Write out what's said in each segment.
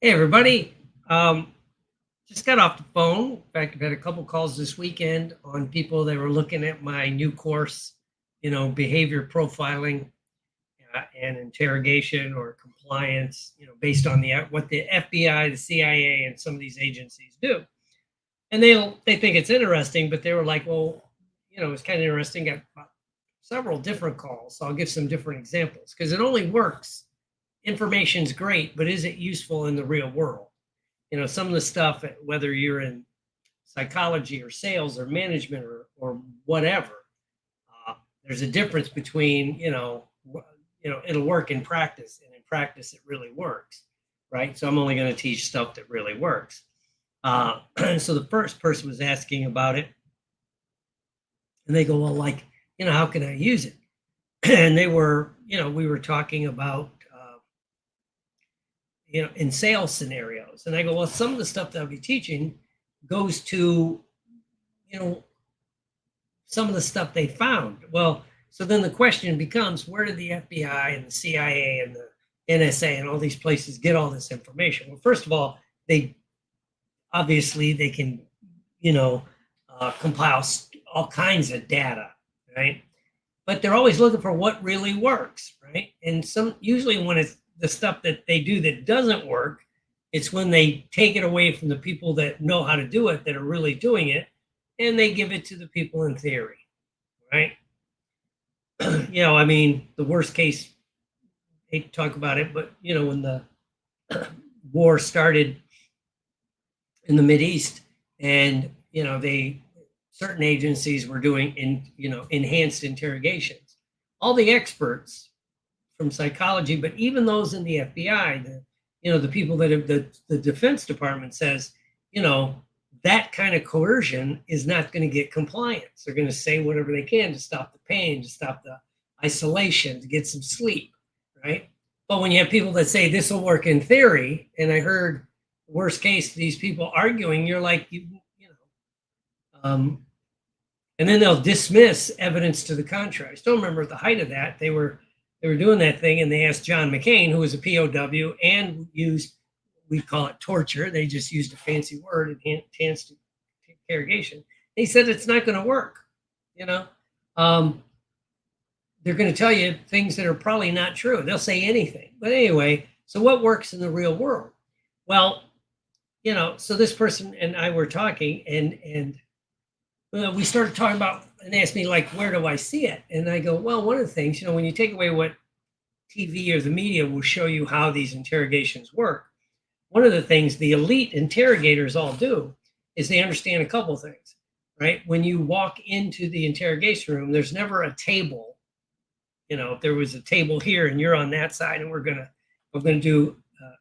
Hey, everybody. Just got off the phone. In fact, I've had a couple calls this weekend on people that were looking at my new course, behavior profiling and interrogation or compliance, based on what the FBI, the CIA, and some of these agencies do. And they think it's interesting, but they were like, well, it's kind of interesting. Got several different calls. So I'll give some different examples because it only works. Information's great, but is it useful in the real world? Some of the stuff, whether you're in psychology or sales or management or whatever, there's a difference between, it'll work in practice, and in practice, it really works, right? So I'm only going to teach stuff that really works. So the first person was asking about it, and they go, well, like, how can I use it? And they were, we were talking about, in sales scenarios. And I go, well, some of the stuff that I'll be teaching goes to, some of the stuff they found. Well, so then the question becomes, where did the FBI and the CIA and the NSA and all these places get all this information? Well, first of all, they can, compile all kinds of data, right? But they're always looking for what really works, right? And usually when it's the stuff that they do that doesn't work, it's when they take it away from the people that know how to do it, that are really doing it, and they give it to the people in theory, right? The worst case, I hate to talk about it, but when the war started in the Mideast, and certain agencies were doing enhanced interrogations, all the experts from psychology, but even those in the FBI, the people that have the Defense Department says, that kind of coercion is not going to get compliance. They're going to say whatever they can to stop the pain, to stop the isolation, to get some sleep, right? But when you have people that say this will work in theory, and I heard worst case these people arguing, you're like, and then they'll dismiss evidence to the contrary. I still remember at the height of that, they were doing that thing, and they asked John McCain, who was a POW and used, we call it torture. They just used a fancy word, enhanced interrogation. He said it's not going to work. They're going to tell you things that are probably not true. They'll say anything. But anyway, so what works in the real world? Well, so this person and I were talking, and we started talking about, and asked me, like, where do I see it? And I go, well, one of the things, when you take away what TV or the media will show you how these interrogations work, one of the things the elite interrogators all do is they understand a couple things, right? When you walk into the interrogation room, there's never a table. If there was a table here and you're on that side, and we're gonna do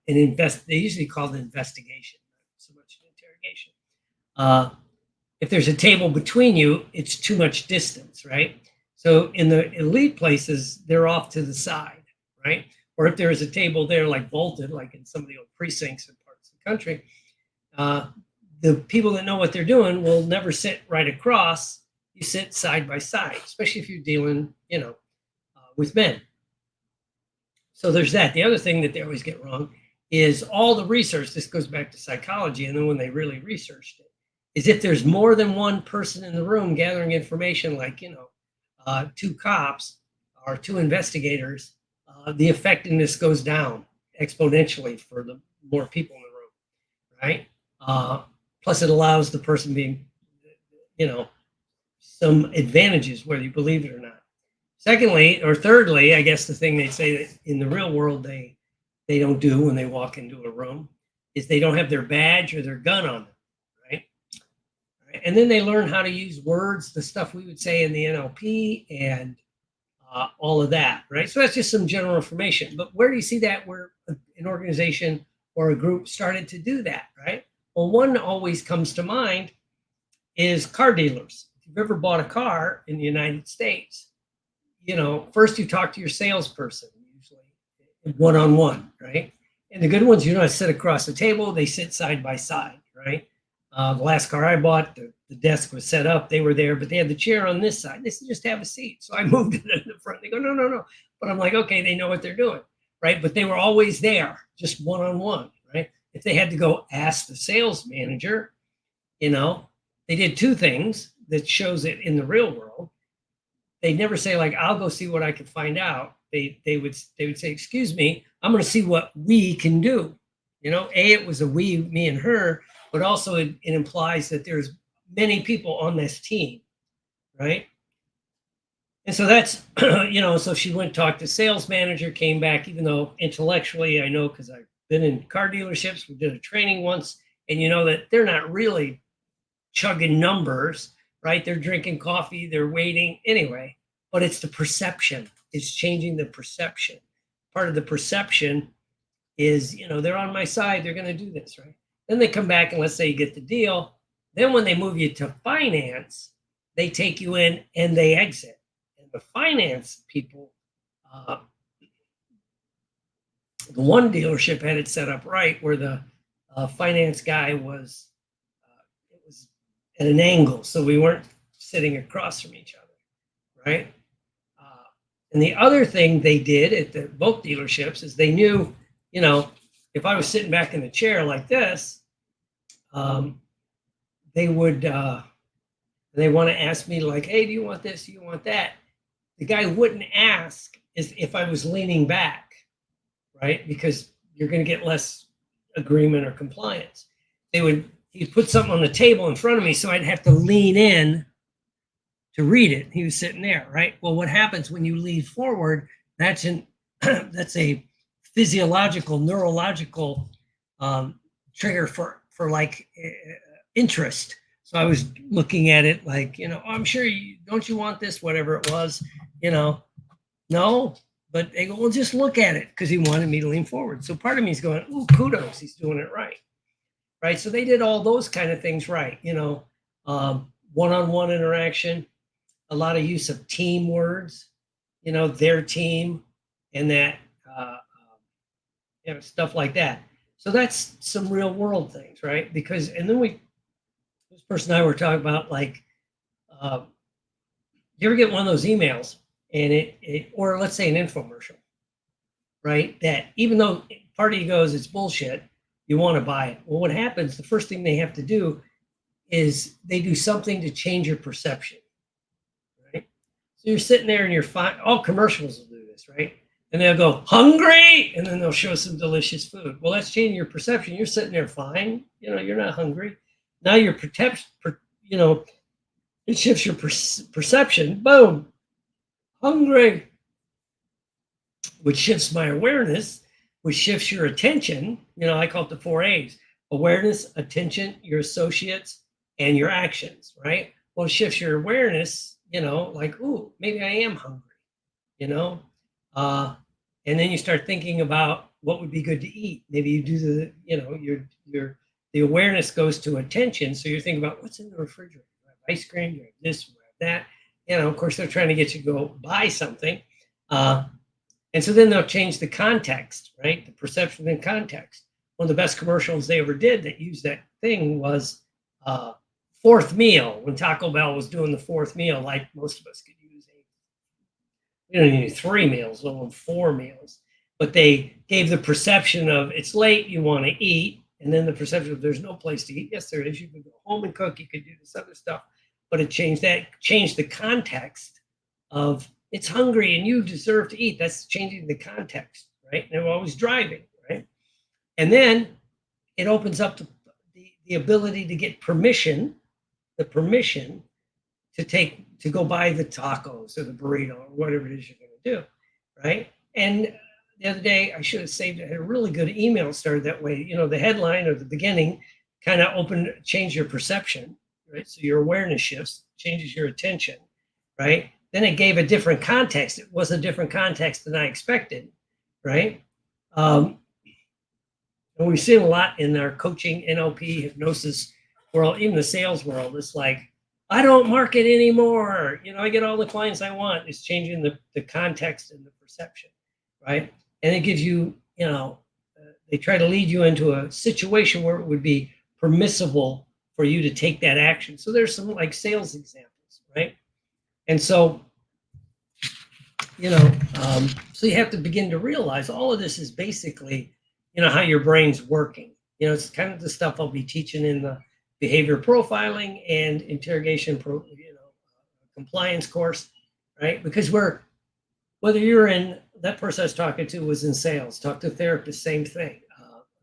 an they usually call it an investigation, not so much an interrogation. If there's a table between you, it's too much distance, right? So in the elite places, they're off to the side, right? Or if there is a table there, like vaulted, like in some of the old precincts in parts of the country, the people that know what they're doing will never sit right across. You sit side by side, especially if you're dealing, with men. So there's that. The other thing that they always get wrong is all the research. This goes back to psychology, and then when they really researched it, is if there's more than one person in the room gathering information, like, two cops or two investigators, the effectiveness goes down exponentially for the more people in the room, right? Plus, it allows the person being, some advantages, whether you believe it or not. Secondly, or thirdly, I guess the thing they say that in the real world they don't do when they walk into a room is they don't have their badge or their gun on them, right? And then they learn how to use words, the stuff we would say in the NLP, and all of that, right? So that's just some general information. But where do you see that where an organization or a group started to do that, right? Well, one always comes to mind is car dealers. If you've ever bought a car in the United States, first you talk to your salesperson, usually one-on-one, right? And the good ones, sit across the table, they sit side by side, right? The last car I bought, the desk was set up, they were there, but they had the chair on this side. They said, just have a seat. So I moved it in the front. They go, no. But I'm like, okay, they know what they're doing, right? But they were always there, just one-on-one, right? if they had to go ask the sales manager, you know, they did two things that shows it in the real world. They never say like, I'll go see what I can find out. They would say, excuse me, I'm going to see what we can do. You know, it was a we, me and her, but also it implies that there's many people on this team, right? And so that's, you know, so she went talk to sales manager, came back, even though intellectually I know because I've been in car dealerships, we did a training once, and you know that they're not really chugging numbers, right? They're drinking coffee, they're waiting anyway, but it's the perception. It's changing the perception. Part of the perception is, you know, they're on my side, they're going to do this, right? Then they come back and let's say you get the deal. Then when they move you to finance, they take you in and they exit. And the finance people, the one dealership had it set up right where the finance guy was, it was at an angle, so we weren't sitting across from each other, right? And the other thing they did at both dealerships is they knew, you know, if I was sitting back in the chair like this, they would, they want to ask me like, hey, do you want this? Do you want that? The guy wouldn't ask if I was leaning back, right? Because you're going to get less agreement or compliance. He'd put something on the table in front of me, so I'd have to lean in to read it. He was sitting there, right? Well, what happens when you lean forward? That's a physiological, neurological trigger for like interest. So I was looking at it like, you know, oh, I'm sure don't you want this, whatever it was, you know, no, but they go, well, just look at it, because he wanted me to lean forward. So part of me is going, ooh, kudos, he's doing it right. Right. So they did all those kind of things right, you know, one-on-one interaction, a lot of use of team words, you know, their team, and that, you know, stuff like that. So that's some real world things, right? Because, and then this person and I were talking about, like, you ever get one of those emails and or let's say an infomercial, right? That even though part of you goes, it's bullshit, you want to buy it. Well, what happens, the first thing they have to do is they do something to change your perception, right? So you're sitting there and you're fine. All commercials will do this, right? And they'll go, hungry, and then they'll show some delicious food. Well, that's changing your perception. You're sitting there fine. You know, you're not hungry. Now your you know, it shifts your perception. Boom, hungry, which shifts my awareness, which shifts your attention. You know, I call it the 4 A's: awareness, attention, your associates, and your actions, right? Well, it shifts your awareness, you know, like, ooh, maybe I am hungry, you know? And then you start thinking about what would be good to eat. Maybe you do the, you know, the awareness goes to attention. So you're thinking about what's in the refrigerator. Do I have ice cream? Do I have this? Do I have that? You know, of course, they're trying to get you to go buy something. And so then they'll change the context, right? The perception and context. One of the best commercials they ever did that used that thing was fourth meal, when Taco Bell was doing the fourth meal, like most of us could use. You don't need 3 meals, let alone 4 meals. But they gave the perception of it's late, you want to eat, and then the perception of there's no place to eat. Yes, there is. You can go home and cook. You could do this other stuff. But it changed the context of it's hungry and you deserve to eat. That's changing the context, right? And they're always driving, right? And then it opens up the ability to get permission, the permission to go buy the tacos or the burrito or whatever it is you're going to do, right? And the other day, I should have saved it. I had a really good email started that way. You know, the headline or the beginning kind of change your perception, right? So your awareness shifts, changes your attention, right? Then it gave a different context. It was a different context than I expected, right? And we've seen a lot in our coaching, NLP, hypnosis world, even the sales world. It's like, I don't market anymore. You know, I get all the clients I want. It's changing the context and the perception, right? And it gives you, you know, they try to lead you into a situation where it would be permissible for you to take that action. So there's some like sales examples, right? And so, you know, so you have to begin to realize all of this is basically, you know, how your brain's working. it's kind of the stuff I'll be teaching in the behavior profiling and interrogation compliance course, right? Because whether you're in, that person I was talking to was in sales, talked to a therapist, same thing.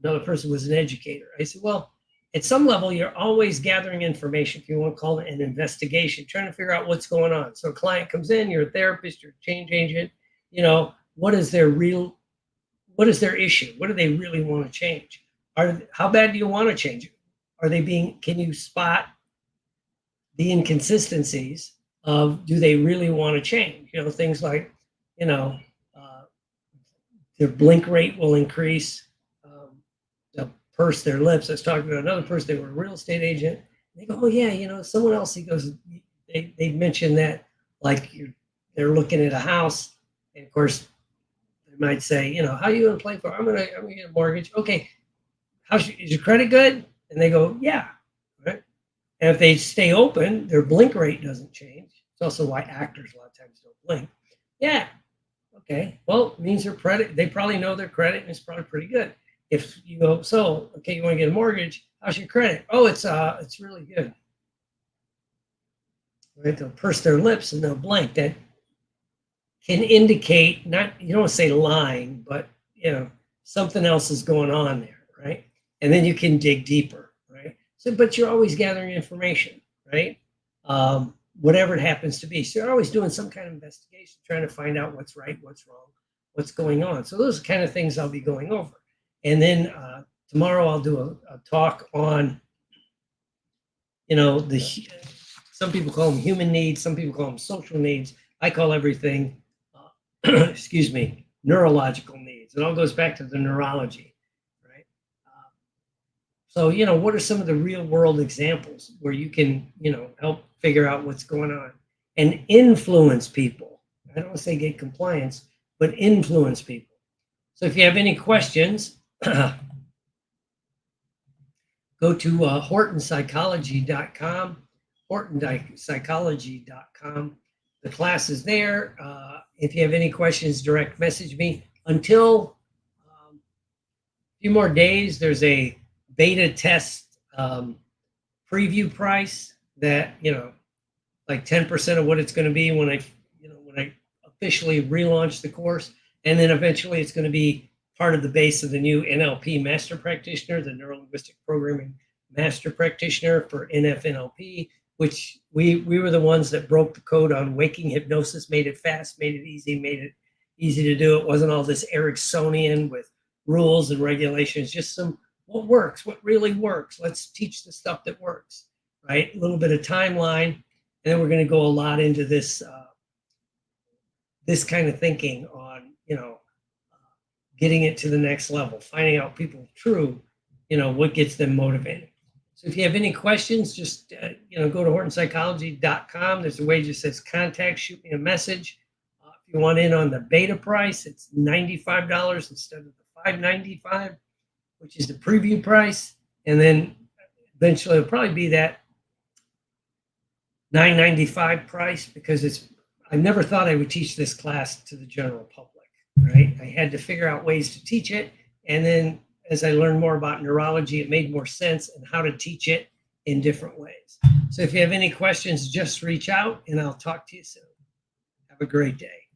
Another person was an educator. I said, well, at some level, you're always gathering information, if you want to call it an investigation, trying to figure out what's going on. So a client comes in, you're a therapist, you're a change agent, what is their issue? What do they really want to change? How bad do you want to change it? Can you spot the inconsistencies of, do they really want to change? Things like, their blink rate will increase. They'll purse their lips. I was talking to another person, they were a real estate agent. They go, oh yeah, someone else, he goes, they mentioned that, like, they're looking at a house, and of course they might say, how are you going to play for? I'm gonna get a mortgage. Okay, is your credit good? And they go, yeah, right. And if they stay open, their blink rate doesn't change. It's also why actors a lot of times don't blink. Yeah, okay, well, it means they probably know their credit, and it's probably pretty good. If you go, so, okay, you want to get a mortgage, how's your credit? Oh, it's really good. Right? They'll purse their lips and they'll blink. That can indicate, not, you don't want to say lying, but something else is going on there, right? And then you can dig deeper, right? So, but you're always gathering information, right? Whatever it happens to be. So you're always doing some kind of investigation, trying to find out what's right, what's wrong, what's going on. So those are the kind of things I'll be going over. And then tomorrow I'll do a talk on, some people call them human needs, some people call them social needs. I call everything, excuse me, neurological needs. It all goes back to the neurology, right? So, what are some of the real world examples where you can, help figure out what's going on and influence people? I don't want to say get compliance, but influence people. So if you have any questions, go to hortonpsychology.com, hortonpsychology.com. The class is there. If you have any questions, direct message me. Until a few more days, there's a beta test preview price that, like 10% of what it's going to be when I officially relaunch the course. And then eventually it's going to be part of the base of the new NLP Master Practitioner, the Neuro Linguistic Programming Master Practitioner for NFNLP, which we were the ones that broke the code on waking hypnosis, made it fast, made it easy to do. It wasn't all this Ericksonian with rules and regulations, just what works, what really works. Let's teach the stuff that works, right? A little bit of timeline, and then we're going to go a lot into this this kind of thinking on, getting it to the next level, finding out people true, what gets them motivated. So if you have any questions, just, go to hortonpsychology.com. There's a way that just says contact, shoot me a message. If you want in on the beta price, it's $95 instead of the $595, which is the preview price. And then eventually it'll probably be that $995 price, because I never thought I would teach this class to the general public. Right? I had to figure out ways to teach it. And then as I learned more about neurology, it made more sense and how to teach it in different ways. So if you have any questions, just reach out and I'll talk to you soon. Have a great day.